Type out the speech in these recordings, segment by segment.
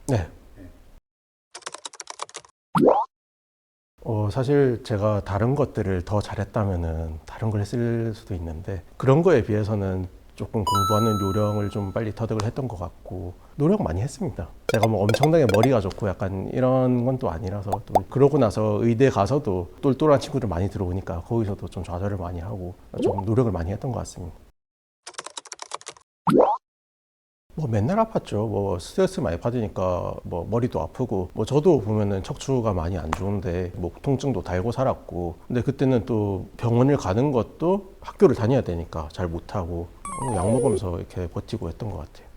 네. 사실 제가 다른 것들을 더 잘했다면은 다른 걸 했을 수도 있는데 그런 거에 비해서는 조금 공부하는 요령을 좀 빨리 터득을 했던 것 같고 노력 많이 했습니다. 제가 뭐 엄청나게 머리가 좋고 약간 이런 건 또 아니라서 또 그러고 나서 의대 가서도 똘똘한 친구들 많이 들어오니까 거기서도 좀 좌절을 많이 하고 좀 노력을 많이 했던 것 같습니다. 뭐 맨날 아팠죠. 뭐 스트레스 많이 받으니까 뭐 머리도 아프고 뭐 저도 보면은 척추가 많이 안 좋은데 뭐 통증도 달고 살았고 근데 그때는 또 병원을 가는 것도 학교를 다녀야 되니까 잘 못하고 약 먹으면서 이렇게 버티고 했던 것 같아요.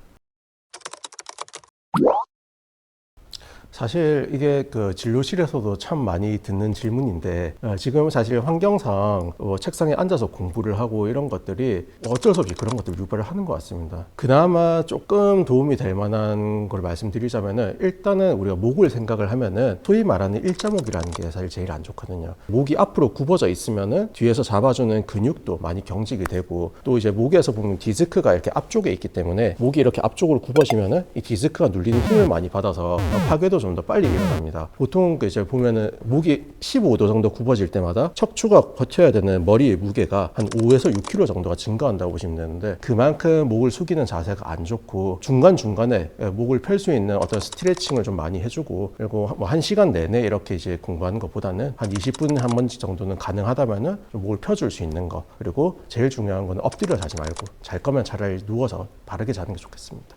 사실 이게 그 진료실에서도 참 많이 듣는 질문인데 지금 사실 환경상 책상에 앉아서 공부를 하고 이런 것들이 어쩔 수 없이 그런 것들 유발을 하는 것 같습니다. 그나마 조금 도움이 될 만한 걸 말씀드리자면은 일단은 우리가 목을 생각을 하면은 소위 말하는 일자목이라는 게 사실 제일 안 좋거든요. 목이 앞으로 굽어져 있으면은 뒤에서 잡아주는 근육도 많이 경직이 되고 또 이제 목에서 보면 디스크가 이렇게 앞쪽에 있기 때문에 목이 이렇게 앞쪽으로 굽어지면은 이 디스크가 눌리는 힘을 많이 받아서 파괴도 좀 더 빨리 일어납니다. 보통 이제 보면은 목이 15도 정도 굽어질 때마다 척추가 버텨야 되는 머리의 무게가 한 5에서 6kg 정도가 증가한다고 보시면 되는데 그만큼 목을 숙이는 자세가 안 좋고 중간중간에 목을 펼 수 있는 어떤 스트레칭을 좀 많이 해주고 그리고 뭐 1시간 내내 이렇게 이제 공부하는 것보다는 한 20분에 한 번씩 정도는 가능하다면은 좀 목을 펴줄 수 있는 거 그리고 제일 중요한 거는 엎드려 자지 말고 잘 거면 차라리 누워서 바르게 자는 게 좋겠습니다.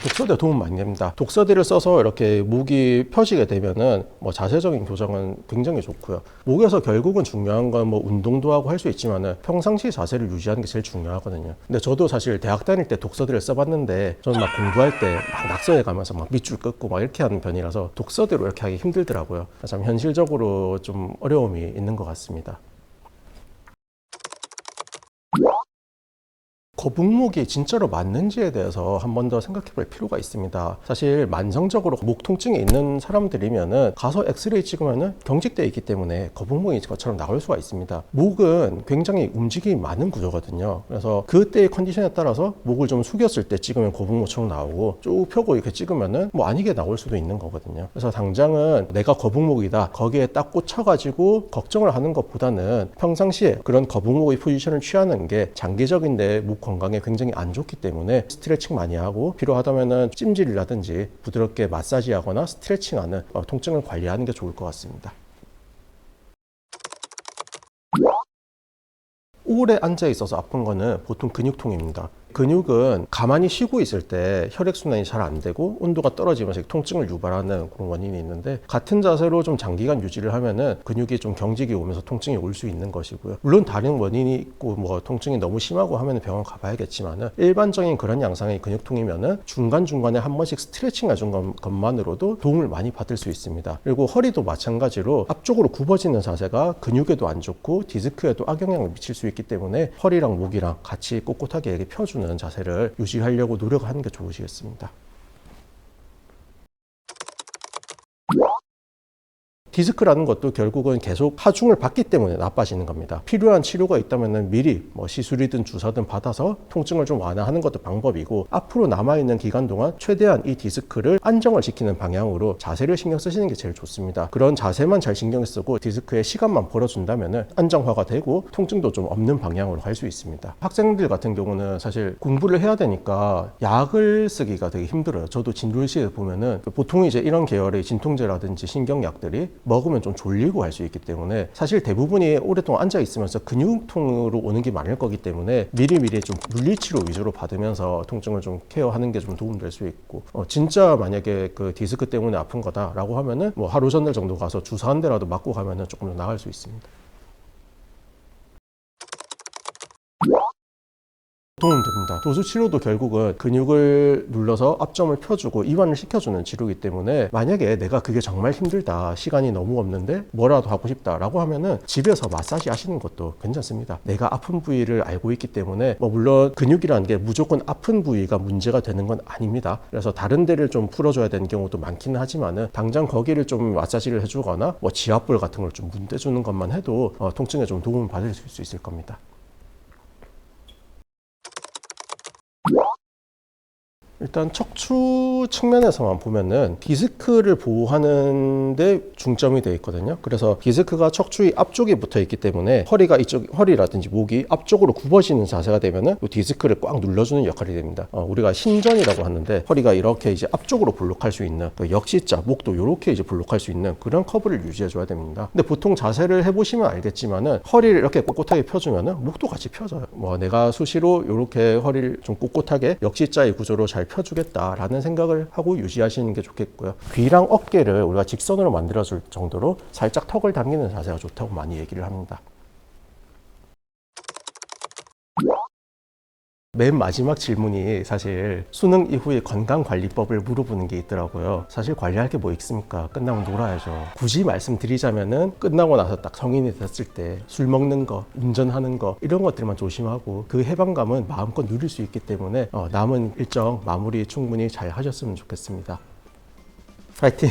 독서대 도움 많이 됩니다. 독서대를 써서 이렇게 목이 펴지게 되면은 뭐 자세적인 교정은 굉장히 좋고요. 목에서 결국은 중요한 건 뭐 운동도 하고 할 수 있지만은 평상시 자세를 유지하는 게 제일 중요하거든요. 근데 저도 사실 대학 다닐 때 독서대를 써봤는데 저는 막 공부할 때 막 낙서해 가면서 막 밑줄 긋고 막 이렇게 하는 편이라서 독서대로 이렇게 하기 힘들더라고요. 참 현실적으로 좀 어려움이 있는 것 같습니다. 거북목이 진짜로 맞는지에 대해서 한 번 더 생각해 볼 필요가 있습니다. 사실 만성적으로 목 통증이 있는 사람들이면은 가서 엑스레이 찍으면은 경직되어 있기 때문에 거북목이 것처럼 나올 수가 있습니다. 목은 굉장히 움직임이 많은 구조거든요. 그래서 그때의 컨디션에 따라서 목을 좀 숙였을 때 찍으면 거북목처럼 나오고 쭉 펴고 이렇게 찍으면은 뭐 아니게 나올 수도 있는 거거든요. 그래서 당장은 내가 거북목이다 거기에 딱 꽂혀가지고 걱정을 하는 것보다는 평상시에 그런 거북목의 포지션을 취하는 게 장기적인 내 목 건강에 굉장히 안 좋기 때문에 스트레칭 많이 하고 필요하다면은 찜질이라든지 부드럽게 마사지하거나 스트레칭하는 통증을 관리하는 게 좋을 것 같습니다. 오래 앉아 있어서 아픈 거는 보통 근육통입니다. 근육은 가만히 쉬고 있을 때 혈액순환이 잘 안 되고 온도가 떨어지면서 통증을 유발하는 그런 원인이 있는데 같은 자세로 좀 장기간 유지를 하면은 근육이 좀 경직이 오면서 통증이 올 수 있는 것이고요. 물론 다른 원인이 있고 뭐 통증이 너무 심하고 하면 병원 가봐야겠지만은 일반적인 그런 양상의 근육통이면은 중간중간에 한 번씩 스트레칭 해준 것만으로도 도움을 많이 받을 수 있습니다. 그리고 허리도 마찬가지로 앞쪽으로 굽어지는 자세가 근육에도 안 좋고 디스크에도 악영향을 미칠 수 있기 때문에 허리랑 목이랑 같이 꼿꼿하게 이렇게 펴주는 자세를 유지하려고 노력하는 게 좋으시겠습니다. 디스크라는 것도 결국은 계속 하중을 받기 때문에 나빠지는 겁니다. 필요한 치료가 있다면 미리 뭐 시술이든 주사든 받아서 통증을 좀 완화하는 것도 방법이고 앞으로 남아있는 기간 동안 최대한 이 디스크를 안정을 시키는 방향으로 자세를 신경 쓰시는 게 제일 좋습니다. 그런 자세만 잘 신경 쓰고 디스크의 시간만 벌어준다면 안정화가 되고 통증도 좀 없는 방향으로 갈 수 있습니다. 학생들 같은 경우는 사실 공부를 해야 되니까 약을 쓰기가 되게 힘들어요. 저도 진료실에 보면은 보통 이제 이런 계열의 진통제라든지 신경약들이 먹으면 좀 졸리고 할 수 있기 때문에 사실 대부분이 오랫동안 앉아 있으면서 근육통으로 오는 게 많을 거기 때문에 미리미리 좀 물리치료 위주로 받으면서 통증을 좀 케어하는 게 좀 도움될 수 있고 진짜 만약에 그 디스크 때문에 아픈 거다라고 하면은 뭐 하루 전날 정도 가서 주사 한 대라도 맞고 가면은 조금 더 나을 수 있습니다. 도움됩니다. 도수 치료도 결국은 근육을 눌러서 압점을 펴주고 이완을 시켜주는 치료이기 때문에 만약에 내가 그게 정말 힘들다 시간이 너무 없는데 뭐라도 하고 싶다라고 하면은 집에서 마사지 하시는 것도 괜찮습니다. 내가 아픈 부위를 알고 있기 때문에 뭐 물론 근육이라는 게 무조건 아픈 부위가 문제가 되는 건 아닙니다. 그래서 다른 데를 좀 풀어줘야 되는 경우도 많기는 하지만은 당장 거기를 좀 마사지를 해주거나 뭐 지압볼 같은 걸 좀 문대주는 것만 해도 통증에 좀 도움을 받을 수 있을 겁니다. 일단 척추 측면에서만 보면은 디스크를 보호하는 데 중점이 되어 있거든요. 그래서 디스크가 척추의 앞쪽에 붙어 있기 때문에 허리가 허리라든지 목이 앞쪽으로 굽어지는 자세가 되면은 이 디스크를 꽉 눌러주는 역할이 됩니다. 우리가 신전이라고 하는데 허리가 이렇게 이제 앞쪽으로 블록할 수 있는 그 역시자, 목도 이렇게 이제 블록할 수 있는 그런 커브를 유지해 줘야 됩니다. 근데 보통 자세를 해보시면 알겠지만은 허리를 이렇게 꼿꼿하게 펴주면은 목도 같이 펴져요. 뭐 내가 수시로 이렇게 허리를 좀 꼿꼿하게 역시자의 구조로 잘 펴주겠다라는 생각을 하고 유지하시는 게 좋겠고요. 귀랑 어깨를 우리가 직선으로 만들어줄 정도로 살짝 턱을 당기는 자세가 좋다고 많이 얘기를 합니다. 맨 마지막 질문이 사실 수능 이후에 건강관리법을 물어보는 게 있더라고요. 사실 관리할 게 뭐 있습니까? 끝나고 놀아야죠. 굳이 말씀드리자면은 끝나고 나서 딱 성인이 됐을 때 술 먹는 거, 운전하는 거 이런 것들만 조심하고 그 해방감은 마음껏 누릴 수 있기 때문에 남은 일정 마무리 충분히 잘 하셨으면 좋겠습니다. 파이팅!